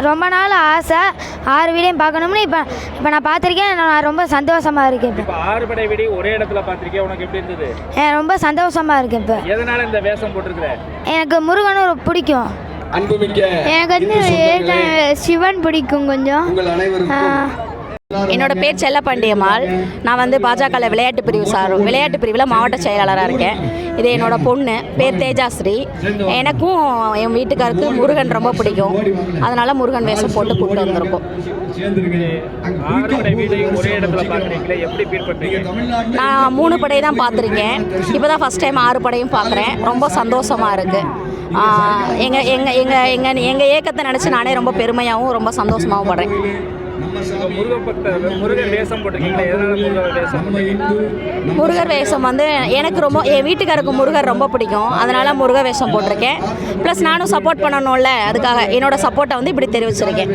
ரொம்ப நாள் ஆசை 6 வீடையும் பார்க்கணும்னு இப்போ நான் பார்த்துருக்கேன். நான் ரொம்ப சந்தோஷமாக இருக்கேன். இப்போ 6 படை வீடு ஒரே இடத்துல பார்த்துருக்கேன். உனக்கு எப்படி இருந்தது? ரொம்ப சந்தோஷமாக இருக்கேன். இப்போ எதனால இந்த வேஷம் போட்டிருக்கிற? எனக்கு முருகனும் பிடிக்கும். எனக்கு வந்து சிவன் பிடிக்கும் கொஞ்சம். என்னோட பேர் செல்லப்பாண்டியம்மாள். நான் வந்து பாஜகவில் விளையாட்டு பிரிவில் மாவட்ட செயலாளராக இருக்கேன். இது என்னோட பொண்ணு பேர் தேஜாஸ்ரீ. எனக்கும் என் வீட்டுக்காருக்கு முருகன் ரொம்ப பிடிக்கும். அதனால முருகன் வேஷம் போட்டு கூப்பிட்டு வந்திருக்கோம். நான் 3 படை தான் பார்த்துருக்கேன். இப்போ தான் ஃபஸ்ட் டைம் 6 படையும் பார்க்குறேன். ரொம்ப சந்தோஷமாக இருக்குது. எங்கள் ஏக்கத்தை நினச்சி நானே ரொம்ப பெருமையாகவும் ரொம்ப சந்தோஷமாகவும் படுறேன். முருகர் வேஷம் வந்து எனக்கு ரொம்ப, என் வீட்டுக்காருக்கு முருகர் ரொம்ப பிடிக்கும். அதனால முருகர் வேஷம் போட்டிருக்கேன். ப்ளஸ் நானும் சப்போர்ட் பண்ணணும்ல, அதுக்காக என்னோட சப்போர்ட்டை வந்து இப்படி தெரிவிச்சிருக்கேன்.